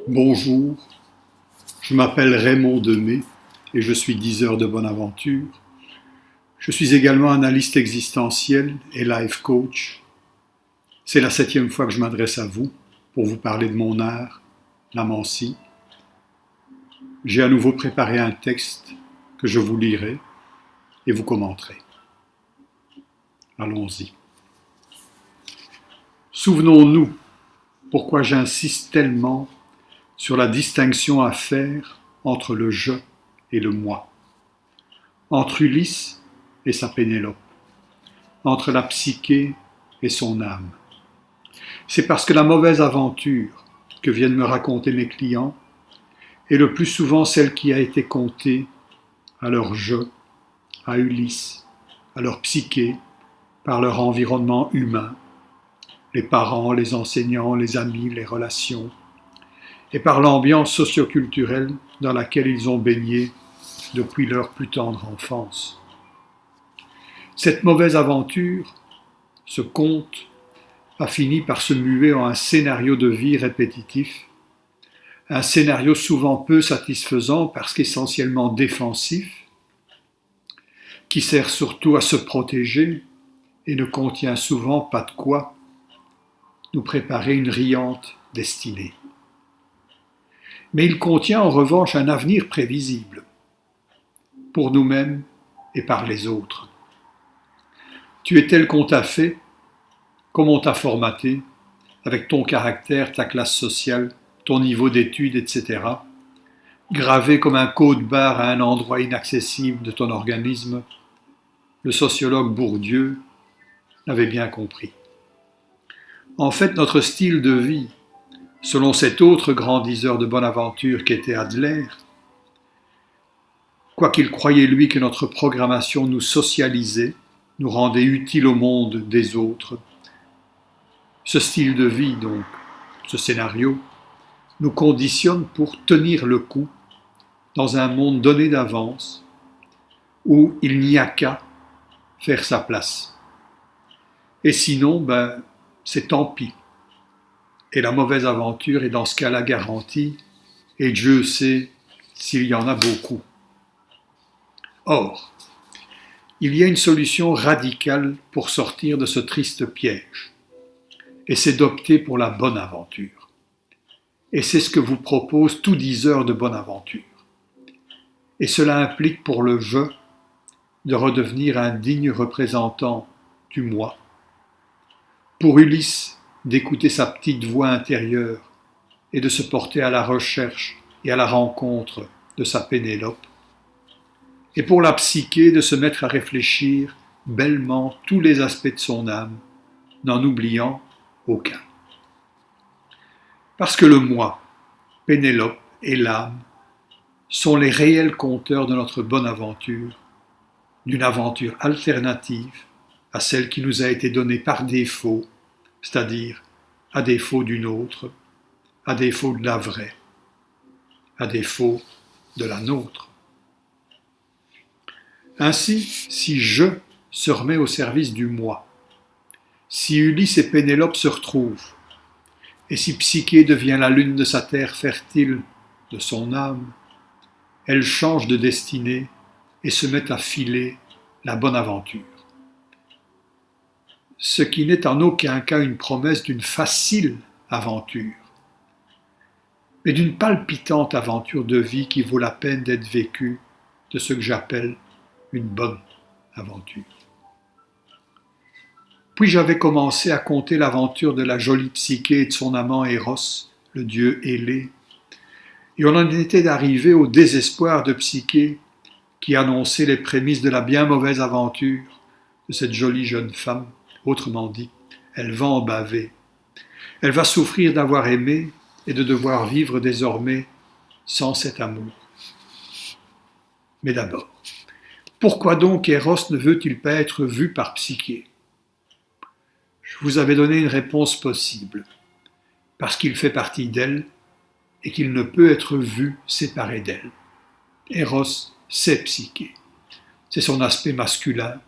Bonjour, je m'appelle Raymond Demey et je suis diseur de bonne aventure. Je suis également analyste existentiel et life coach. C'est la 7e fois que je m'adresse à vous pour vous parler de mon art, la Mancie. J'ai à nouveau préparé un texte que je vous lirai et vous commenterez. Allons-y. Souvenons-nous pourquoi j'insiste tellement sur la distinction à faire entre le je et le moi, entre Ulysse et sa Pénélope, entre la psyché et son âme. C'est parce que la mauvaise aventure que viennent me raconter mes clients est le plus souvent celle qui a été contée à leur je, à Ulysse, à leur psyché, par leur environnement humain, les parents, les enseignants, les amis, les relations, et par l'ambiance socioculturelle dans laquelle ils ont baigné depuis leur plus tendre enfance. Cette mauvaise aventure, ce conte, a fini par se muer en un scénario de vie répétitif, un scénario souvent peu satisfaisant parce qu'essentiellement défensif, qui sert surtout à se protéger et ne contient souvent pas de quoi nous préparer une riante destinée. Mais il contient en revanche un avenir prévisible, pour nous-mêmes et par les autres. Tu es tel qu'on t'a fait, comme on t'a formaté, avec ton caractère, ta classe sociale, ton niveau d'études, etc., gravé comme un code-barre à un endroit inaccessible de ton organisme, le sociologue Bourdieu l'avait bien compris. En fait, notre style de vie, selon cet autre grand diseur de bonne aventure qu'était Adler, quoiqu'il croyait lui que notre programmation nous socialisait, nous rendait utiles au monde des autres, ce style de vie, donc, ce scénario, nous conditionne pour tenir le coup dans un monde donné d'avance où il n'y a qu'à faire sa place. Et sinon, c'est tant pis. Et la mauvaise aventure est dans ce cas-là garantie, et Dieu sait s'il y en a beaucoup. Or, il y a une solution radicale pour sortir de ce triste piège, et c'est d'opter pour la bonne aventure. Et c'est ce que vous propose tout diseur de bonne aventure. Et cela implique pour le je de redevenir un digne représentant du moi, pour Ulysse d'écouter sa petite voix intérieure et de se porter à la recherche et à la rencontre de sa Pénélope, et pour la psyché de se mettre à réfléchir bellement tous les aspects de son âme, n'en oubliant aucun. Parce que le moi, Pénélope et l'âme sont les réels compteurs de notre bonne aventure, d'une aventure alternative à celle qui nous a été donnée par défaut, c'est-à-dire à défaut d'une autre, à défaut de la vraie, à défaut de la nôtre. Ainsi, si je se remet au service du moi, si Ulysse et Pénélope se retrouvent, et si Psyché devient la lune de sa terre fertile, de son âme, elle change de destinée et se met à filer la bonne aventure. Ce qui n'est en aucun cas une promesse d'une facile aventure, mais d'une palpitante aventure de vie qui vaut la peine d'être vécue, de ce que j'appelle une bonne aventure. Puis j'avais commencé à conter l'aventure de la jolie Psyché et de son amant Eros, le dieu ailé, et on en était arrivé au désespoir de Psyché qui annonçait les prémices de la bien mauvaise aventure de cette jolie jeune femme. Autrement dit, elle va en baver. Elle va souffrir d'avoir aimé et de devoir vivre désormais sans cet amour. Mais d'abord, pourquoi donc Eros ne veut-il pas être vu par Psyché ? Je vous avais donné une réponse possible. Parce qu'il fait partie d'elle et qu'il ne peut être vu séparé d'elle. Eros, c'est Psyché. C'est son aspect masculin.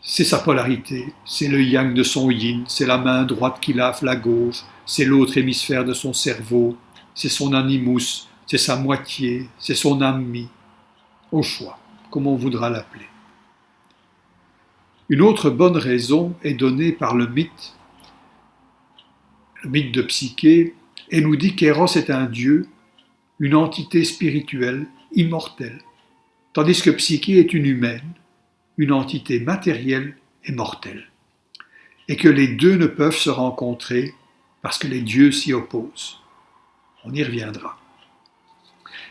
c'est sa polarité, c'est le yang de son yin, c'est la main droite qui lave la gauche, c'est l'autre hémisphère de son cerveau, c'est son animus, c'est sa moitié, c'est son ami, au choix, comme on voudra l'appeler. Une autre bonne raison est donnée par le mythe de Psyché, et nous dit qu'Eros est un dieu, une entité spirituelle, immortelle, tandis que Psyché est une humaine, une entité matérielle et mortelle, et que les deux ne peuvent se rencontrer parce que les dieux s'y opposent. On y reviendra.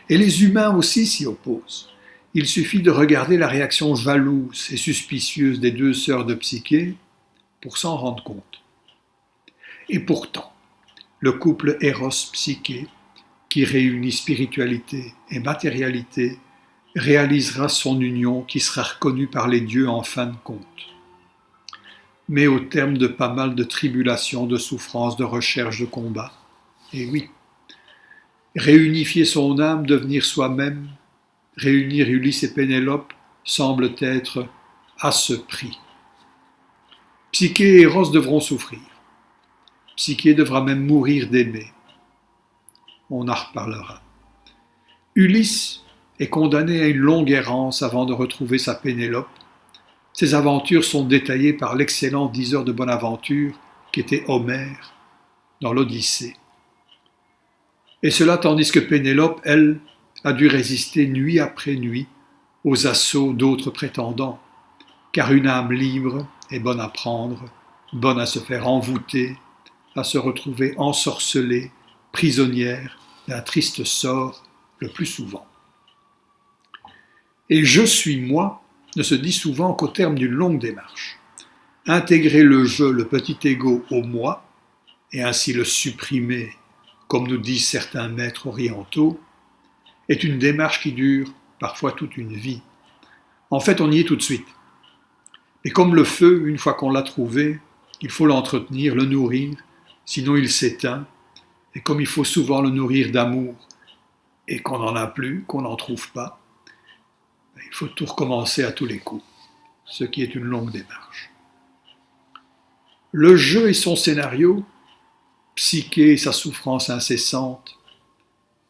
Et les humains aussi s'y opposent. Il suffit de regarder la réaction jalouse et suspicieuse des deux sœurs de Psyché pour s'en rendre compte. Et pourtant, le couple Eros-Psyché, qui réunit spiritualité et matérialité, réalisera son union qui sera reconnue par les dieux en fin de compte. Mais au terme de pas mal de tribulations, de souffrances, de recherches, de combats. Et oui, réunifier son âme, devenir soi-même, réunir Ulysse et Pénélope semble être à ce prix. Psyché et Eros devront souffrir. Psyché devra même mourir d'aimer. On en reparlera. Ulysse est condamné à une longue errance avant de retrouver sa Pénélope. Ses aventures sont détaillées par l'excellent diseur de Bonaventure qui était Homère dans l'Odyssée. Et cela tandis que Pénélope, elle, a dû résister nuit après nuit aux assauts d'autres prétendants, car une âme libre est bonne à prendre, bonne à se faire envoûter, à se retrouver ensorcelée, prisonnière d'un triste sort le plus souvent. Et je suis moi ne se dit souvent qu'au terme d'une longue démarche. Intégrer le je, le petit ego au moi, et ainsi le supprimer, comme nous disent certains maîtres orientaux, est une démarche qui dure parfois toute une vie. En fait, on y est tout de suite. Et comme le feu, une fois qu'on l'a trouvé, il faut l'entretenir, le nourrir, sinon il s'éteint. Et comme il faut souvent le nourrir d'amour, et qu'on n'en a plus, qu'on n'en trouve pas, il faut tout recommencer à tous les coups, ce qui est une longue démarche. Le jeu et son scénario, Psyché et sa souffrance incessante,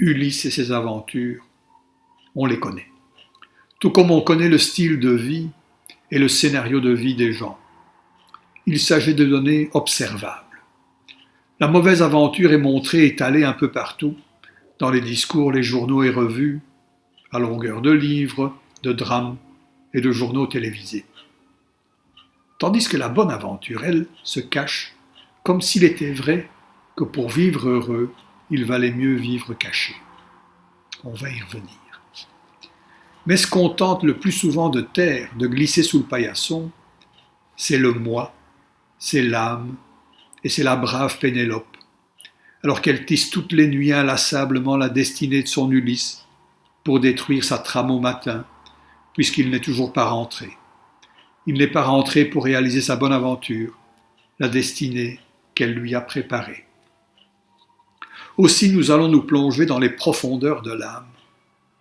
Ulysse et ses aventures, on les connaît. Tout comme on connaît le style de vie et le scénario de vie des gens. Il s'agit de données observables. La mauvaise aventure est montrée et étalée un peu partout, dans les discours, les journaux et revues, à longueur de livres, de drames et de journaux télévisés. Tandis que la bonne aventure, elle, se cache comme s'il était vrai que pour vivre heureux, il valait mieux vivre caché. On va y revenir. Mais ce qu'on tente le plus souvent de taire, de glisser sous le paillasson, c'est le moi, c'est l'âme, et c'est la brave Pénélope, alors qu'elle tisse toutes les nuits inlassablement la destinée de son Ulysse pour détruire sa trame au matin, puisqu'il n'est toujours pas rentré. Il n'est pas rentré pour réaliser sa bonne aventure, la destinée qu'elle lui a préparée. Aussi nous allons nous plonger dans les profondeurs de l'âme,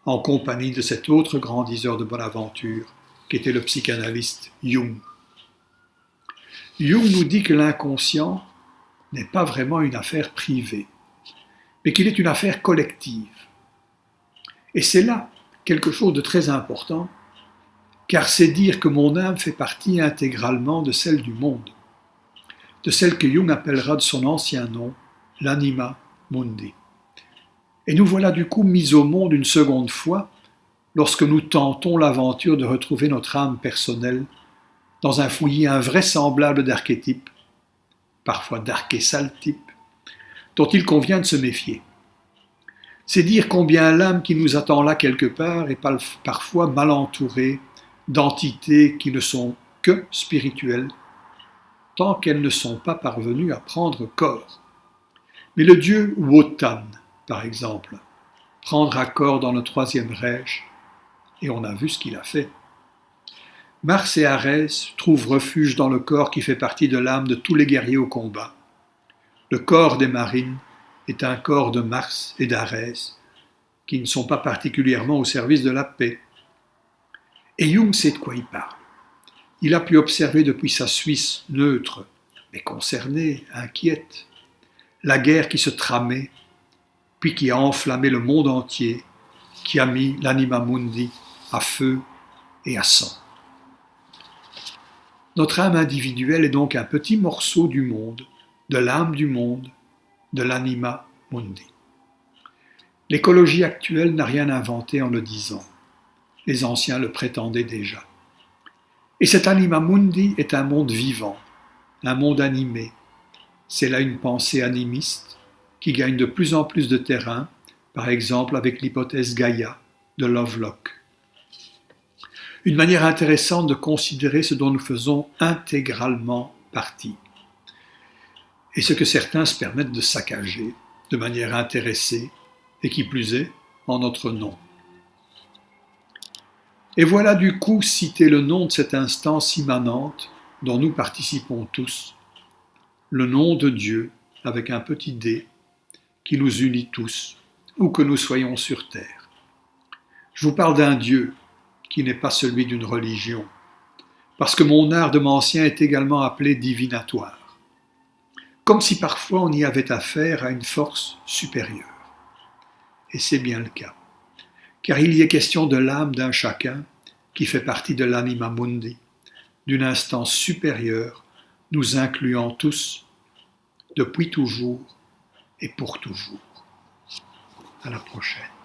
en compagnie de cet autre grand diseur de Bonaventure, qui était le psychanalyste Jung. Jung nous dit que l'inconscient n'est pas vraiment une affaire privée, mais qu'il est une affaire collective. Et c'est là quelque chose de très important, car c'est dire que mon âme fait partie intégralement de celle du monde, de celle que Jung appellera de son ancien nom, l'anima mundi. Et nous voilà du coup mis au monde une seconde fois, lorsque nous tentons l'aventure de retrouver notre âme personnelle dans un fouillis invraisemblable d'archétypes, parfois d'archésaltypes, dont il convient de se méfier. C'est dire combien l'âme qui nous attend là quelque part est parfois mal entourée d'entités qui ne sont que spirituelles, tant qu'elles ne sont pas parvenues à prendre corps. Mais le dieu Wotan, par exemple, prendra corps dans le troisième Reich, et on a vu ce qu'il a fait. Mars et Arès trouvent refuge dans le corps qui fait partie de l'âme de tous les guerriers au combat. Le corps des marines est un corps de Mars et d'Arès, qui ne sont pas particulièrement au service de la paix. Et Jung sait de quoi il parle. Il a pu observer depuis sa Suisse neutre, mais concernée, inquiète, la guerre qui se tramait, puis qui a enflammé le monde entier, qui a mis l'anima mundi à feu et à sang. Notre âme individuelle est donc un petit morceau du monde, de l'âme du monde, de l'anima mundi. L'écologie actuelle n'a rien inventé en le disant. Les anciens le prétendaient déjà. Et cet anima mundi est un monde vivant, un monde animé. C'est là une pensée animiste qui gagne de plus en plus de terrain, par exemple avec l'hypothèse Gaïa de Lovelock. Une manière intéressante de considérer ce dont nous faisons intégralement partie, et ce que certains se permettent de saccager de manière intéressée, et qui plus est, en notre nom. Et voilà du coup citer le nom de cette instance immanente dont nous participons tous, le nom de Dieu avec un petit d qui nous unit tous, où que nous soyons sur terre. Je vous parle d'un Dieu qui n'est pas celui d'une religion, parce que mon art de mancien est également appelé divinatoire, comme si parfois on y avait affaire à une force supérieure. Et c'est bien le cas, car il y est question de l'âme d'un chacun qui fait partie de l'anima mundi, d'une instance supérieure nous incluant tous, depuis toujours et pour toujours. À la prochaine.